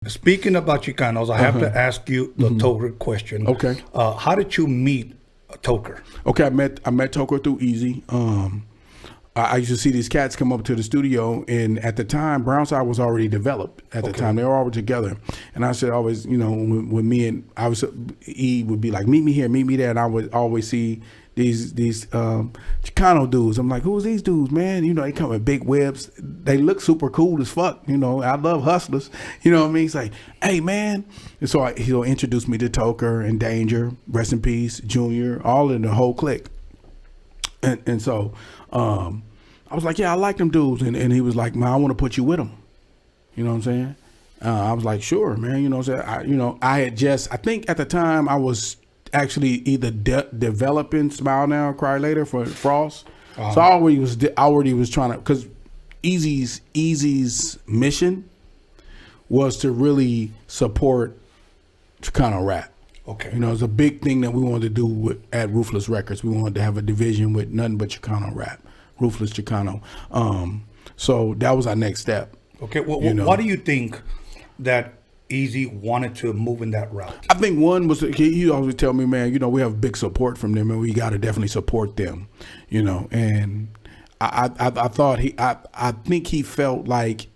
speaking about Chicanos, I have to ask you the Tokra question. Okay. How did you meet Tokra? Okay, I met Tokra through Eazy. I used to see these cats come up to the studio, and at the time, Brownside was already developed. At the time, they were all together, and I said always, you know, when me and E would be like, meet me here, meet me there, and I would always see these Chicano dudes. I'm like, who's these dudes, man? You know, they come with big whips. They look super cool as fuck. You know, I love hustlers. You know what I mean? He's like, hey, man. And so he'll introduce me to Tokra and Danger, rest in peace, Junior, all in the whole clique. And so I was like, yeah, I like them dudes. And he was like, man, I want to put you with them. You know what I'm saying? I was like, sure, man. You know what I'm saying? I think at the time I was actually either developing Smile Now, Cry Later for Frost. So I already was trying to, because Eazy's mission was to really support Chicano rap. Okay. You know, it's a big thing that we wanted to do at Ruthless Records. We wanted to have a division with nothing but Chicano rap, Ruthless Chicano. So that was our next step. Okay. Well, why do you think that Eazy wanted to move in that route? I think one was, he always tell me, man, you know, we have big support from them and we got to definitely support them, you know. And I think he felt like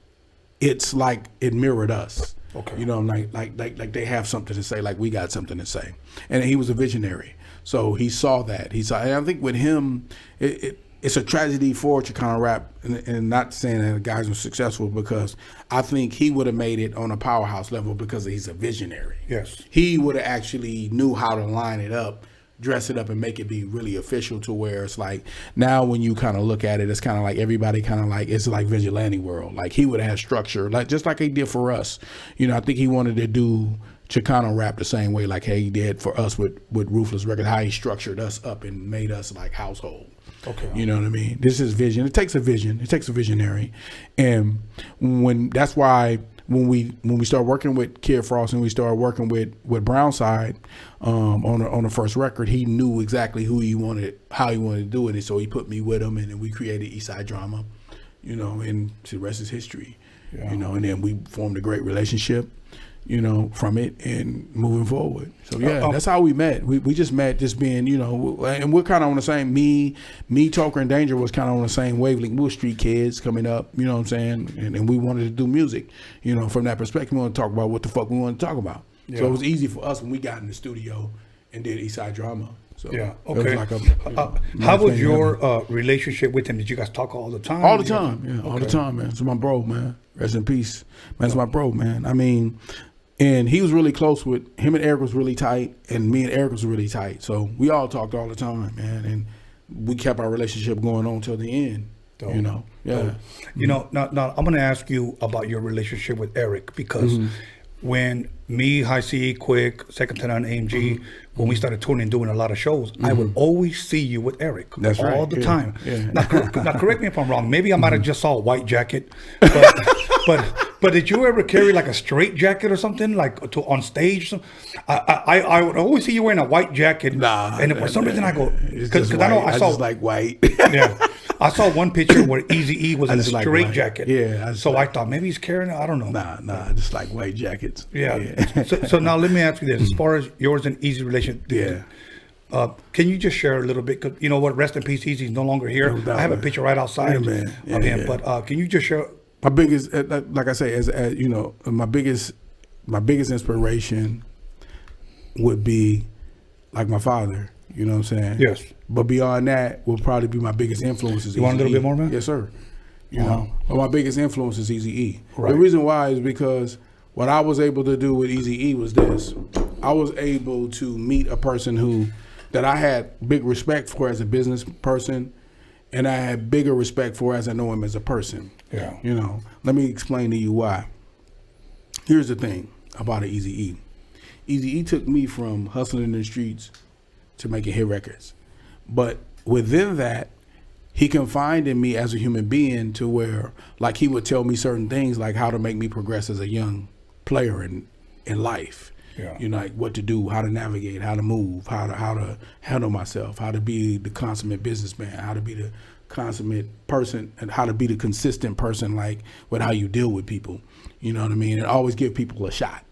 it's like it mirrored us. Okay. You know, like they have something to say, like we got something to say. And he was a visionary. So he saw that. And I think with him, it's a tragedy for Chicano rap, and not saying that the guys were successful, because I think he would have made it on a powerhouse level because he's a visionary. Yes. He would have actually knew how to line it up, dress it up, and make it be really official, to where it's like, now when you kind of look at it, it's kind of like everybody kind of like, it's like vigilante world. Like he would have had structure, like just like he did for us. You know, I think he wanted to do Chicano rap the same way like he did for us with Ruthless Records, how he structured us up and made us like household. Okay. You know what I mean? This is vision. It takes a vision. It takes a visionary. And that's why when we start working with Kid Frost and we started working with Brownside on the first record, he knew exactly how he wanted to do it. And so he put me with him, and then we created Eastside Drama, you know, and the rest is history. Yeah. You know, and then we formed a great relationship, you know, from it and moving forward. So yeah, that's how we met. We just met just being, you know, and we're kind of on the same, me, Tokra, and Danger was kind of on the same wavelength. We were street kids coming up, you know what I'm saying? And we wanted to do music, you know, from that perspective. We want to talk about what the fuck we want to talk about. Yeah. So it was easy for us when we got in the studio and did Eastside Drama. So yeah, okay. Like how was your relationship with him? Did you guys talk all the time? All the time, yeah, all the time, man. It's my bro, man. Rest in peace. Man, it's my bro, man. I mean, and he was really close with him, and Eric was really tight, and me and Eric was really tight. So we all talked all the time, man, and we kept our relationship going on till the end. You know, yeah. You know, now I'm going to ask you about your relationship with Eric, because when me, High C, Quick, Second Lieutenant AMG, when we started touring and doing a lot of shows, I would always see you with Eric. That's all right. the Yeah. time. Yeah. Now, correct me if I'm wrong. Maybe I might have just saw a white jacket, but did you ever carry like a straight jacket or something, like on stage? I would always see you wearing a white jacket. Nah, and for some reason I go, because I know I saw just like white. Yeah. I saw one picture where Eazy-E was in a straight jacket. Yeah. So I thought maybe he's carrying it. I don't know. Nah, just like white jackets. Yeah. So now let me ask you this: as far as yours and Eazy relation, can you just share a little bit? Cause you know what? Rest in peace, Eazy's no longer here. I have a picture right outside of him. But can you just share? My biggest, like I say, as you know, my biggest inspiration would be like my father. You know what I'm saying? Yes. But beyond that, will probably be my biggest influences. You want a little bit more, man? Yes, sir. You know, but my biggest influence is Eazy-E. Right. The reason why is because what I was able to do with Eazy-E was this: I was able to meet a person that I had big respect for as a business person, and I had bigger respect for as I know him as a person. Yeah. You know, let me explain to you why. Here's the thing about Eazy-E. Eazy-E took me from hustling in the streets to making hit records. But within that, he confined in me as a human being to where, like, he would tell me certain things, like how to make me progress as a young player in life. Yeah. You know, like what to do, how to navigate, how to move, how to handle myself, how to be the consummate businessman, how to be the consummate person and how to be the consistent person, like with how you deal with people. You know what I mean? And always give people a shot.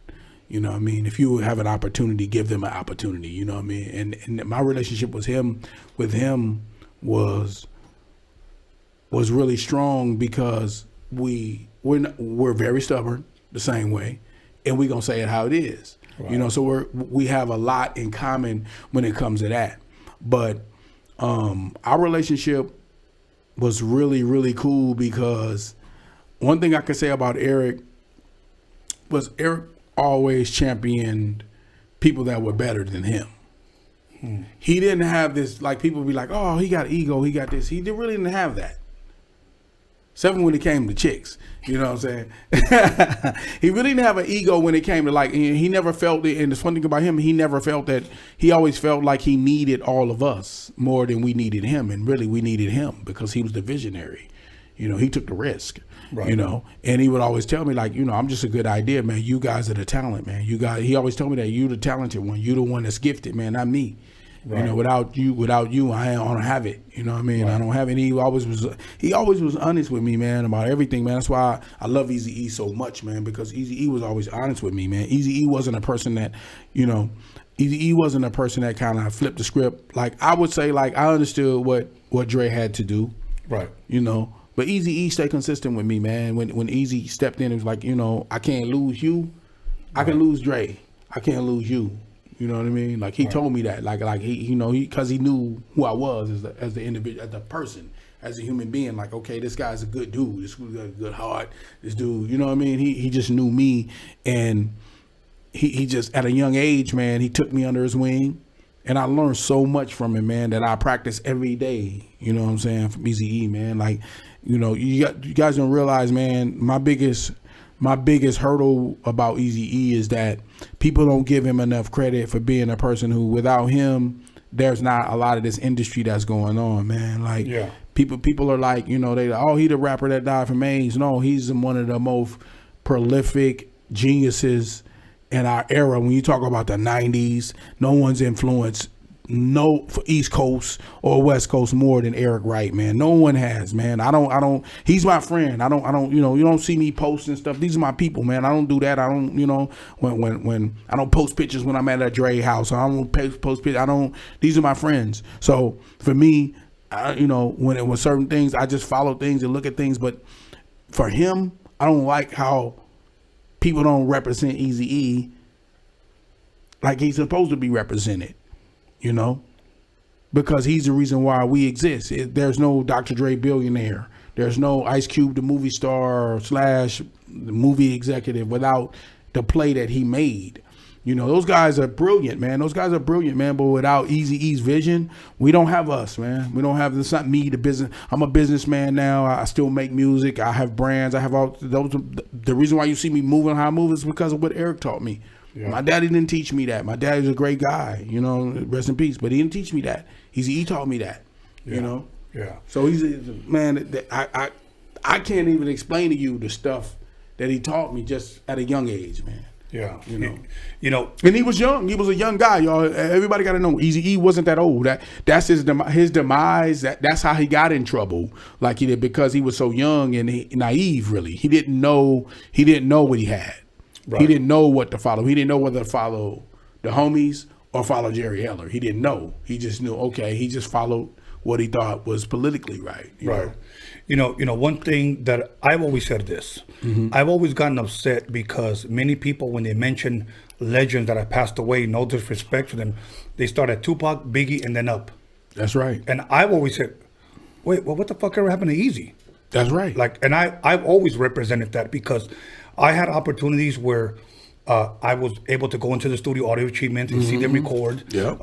You know what I mean? If you have an opportunity, give them an opportunity. You know what I mean? And my relationship with him was really strong because we're very stubborn the same way, and we're gonna say it how it is. Right. You know, so we have a lot in common when it comes to that. But our relationship was really, really cool because one thing I can say about Eric was Eric always championed people that were better than him. He didn't have this, like, people be like, oh, he got ego, he got this. He really didn't have that. Except when it came to chicks, you know what I'm saying? He really didn't have an ego when it came to, like, he never felt it. And the funny thing about him, he never felt that. He always felt like he needed all of us more than we needed him. And really, we needed him because he was the visionary. You know, he took the risk, right. You know, and he would always tell me, like, you know, I'm just a good idea, man. You guys are the talent, man. He always told me that you the talented one. You the one that's gifted, man, not me. Right. You know, without you, I don't have it. You know what I mean? Right. I don't have it. He always was honest with me, man, about everything, man. That's why I love Eazy-E so much, man, because Eazy-E was always honest with me, man. Eazy-E wasn't a person that, you know, Eazy-E wasn't a person that kind of flipped the script. Like, I would say, like, I understood what Dre had to do. Right. You know, but Eazy-E stayed consistent with me, man. When Eazy stepped in, it was like, you know, I can't lose you. I can lose Dre. I can't lose you. You know what I mean? Like, he told me that, like he, you know, because he knew who I was as the individual, as the person, as a human being. Like, okay, this guy's a good dude. This guy's got a good heart. This dude, you know what I mean? He just knew me, and he just, at a young age, man, he took me under his wing, and I learned so much from him, man, that I practice every day. You know what I'm saying? From Eazy-E, man. Like, you know, you guys don't realize, man, my biggest hurdle about Eazy-E is that people don't give him enough credit for being a person who, without him, there's not a lot of this industry that's going on, man. Like, people are like, you know, he the rapper that died from AIDS. No, he's one of the most prolific geniuses in our era. When you talk about the 90s, no one's influenced for East Coast or West Coast more than Eric Wright, man. No one has, man. I don't he's my friend. I don't, you know, you don't see me posting stuff. These are my people, man. I don't do that. I don't, you know, when I don't post pictures when I'm at a Dre house. I don't post pictures. These are my friends. So for me, you know, when it was certain things, I just follow things and look at things. But for him, I don't like how people don't represent Eazy-E like he's supposed to be represented. You know, because he's the reason why we exist. There's no Dr. Dre billionaire. There's no Ice Cube, the movie star / the movie executive, without the play that he made. You know, those guys are brilliant, man. But without Eazy-E's vision, we don't have us, man. We don't have this. Not me, the business. I'm a businessman now. I still make music. I have brands. I have all those. The reason why you see me moving how I move is because of what Eric taught me. Yeah. My daddy didn't teach me that. My daddy's a great guy, you know, rest in peace. But he didn't teach me that. He taught me that, you know. Yeah. So he's man. I can't even explain to you the stuff that he taught me just at a young age, man. Yeah. You know. And he was young. He was a young guy, y'all. Everybody got to know. Eazy-E wasn't that old. That's his demise. That's how he got in trouble, like he did, because he was so young and naive. Really, he didn't know what he had. Right. He didn't know what to follow. He didn't know whether to follow the homies or follow Jerry Heller. He didn't know. He just knew, okay, he just followed what he thought was politically right. Right. You know, one thing that I've always said this. Mm-hmm. I've always gotten upset because many people, when they mention legends that have passed away, no disrespect to them, they start at Tupac, Biggie, and then up. That's right. And I've always said, wait, well, what the fuck ever happened to Eazy? That's right. Like, and I've always represented that because I had opportunities where I was able to go into the studio, Audio Achievement, and see them record. Yeah.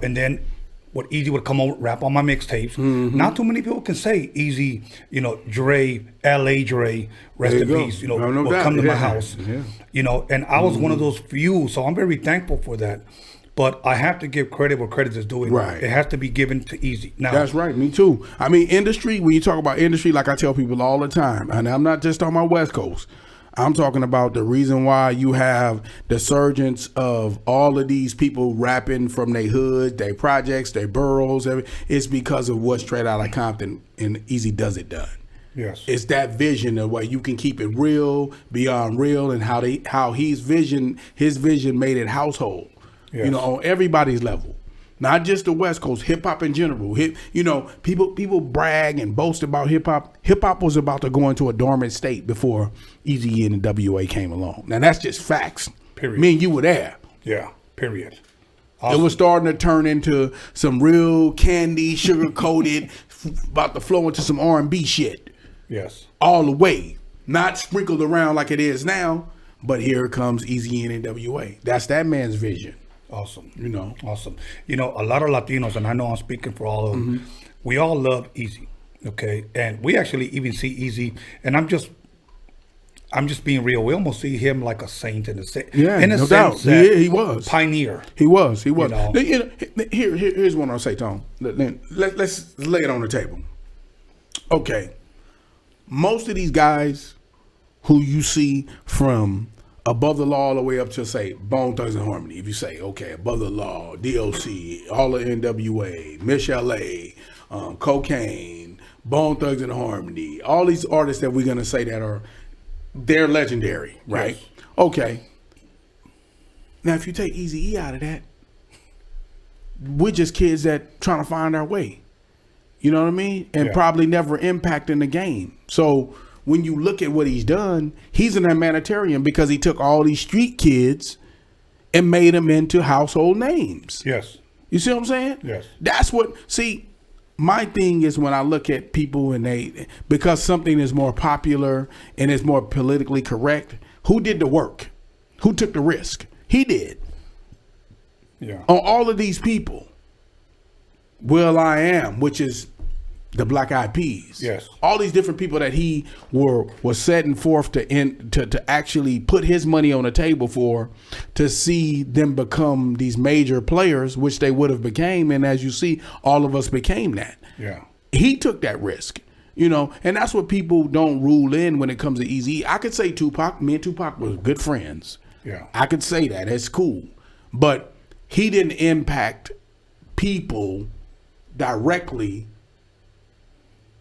And then what Eazy would come over, rap on my mixtapes. Mm-hmm. Not too many people can say Eazy, you know, Dre, L.A. Dre, rest in peace, you know, will come to my house. Yeah. You know, and I was one of those few, so I'm very thankful for that. But I have to give credit where credit is due. Right. It has to be given to Eazy. Now, that's right. Me too. I mean, industry, when you talk about industry, like I tell people all the time, and I'm not just on my West Coast, I'm talking about the reason why you have the surgence of all of these people rapping from their hood, their projects, their boroughs. It's because of what's straight out of Compton and Eazy Does It done. Yes. It's that vision of where you can keep it real beyond real, and how his vision made it household. Yes. You know, on everybody's level. Not just the West Coast, hip hop in general. People brag and boast about hip hop. Hip hop was about to go into a dormant state before Eazy-E and the WA came along. Now that's just facts. Period. Me and you were there. Yeah. Period. It was starting to turn into some real candy, sugar coated, about to flow into some R&B shit. Yes. All the way, not sprinkled around like it is now. But here comes Eazy-E and NWA. That's that man's vision. Awesome. Awesome. A lot of Latinos, and I know I'm speaking for all of them, we all love Eazy, okay? And we actually even see Eazy, and I'm just being real. We almost see him like a saint in a sense. Yeah, in a no sense doubt. He was. Pioneer. He was. Here's what I'll say, Tom. Let's lay it on the table. Okay. Most of these guys who you see from Above the Law all the way up to, say, Bone Thugs and Harmony. If you say, okay, Above the Law, DOC, all of NWA, Mish LA, Cocaine, Bone Thugs and Harmony, all these artists that we're going to say that they're legendary, right? Yes. Okay. Now, if you take Eazy-E out of that, we're just kids that trying to find our way. You know what I mean? And probably never impacting the game. So when you look at what he's done, he's an humanitarian because he took all these street kids and made them into household names. Yes. You see what I'm saying? Yes. That's my thing is when I look at people and because something is more popular and is more politically correct, who did the work? Who took the risk? He did. Yeah. On all of these people. Will I Am, which is the Black Eyed Peas. Yes. All these different people that he was setting forth to actually put his money on the table for, to see them become these major players, which they would have became. And as you see, all of us became that. Yeah. He took that risk, and that's what people don't rule in when it comes to Eazy. I could say Tupac, me and Tupac were good friends. Yeah. I could say that. It's cool. But he didn't impact people directly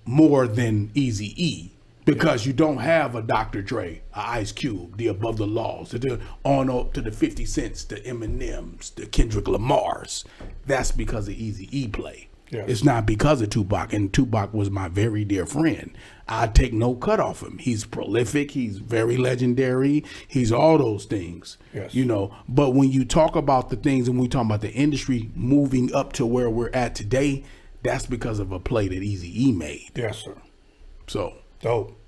more than Eazy-E, because you don't have a Dr. Dre, a Ice Cube, the Above the Laws, on up to the 50 Cents, the Eminems, the Kendrick Lamars. That's because of Eazy-E play. Yes. It's not because of Tupac, and Tupac was my very dear friend. I take no cut off him. He's prolific. He's very legendary. He's all those things. Yes. But when you talk about the things, and we talk about the industry moving up to where we're at today, that's because of a play that Eazy-E made. Yes, sir. So dope.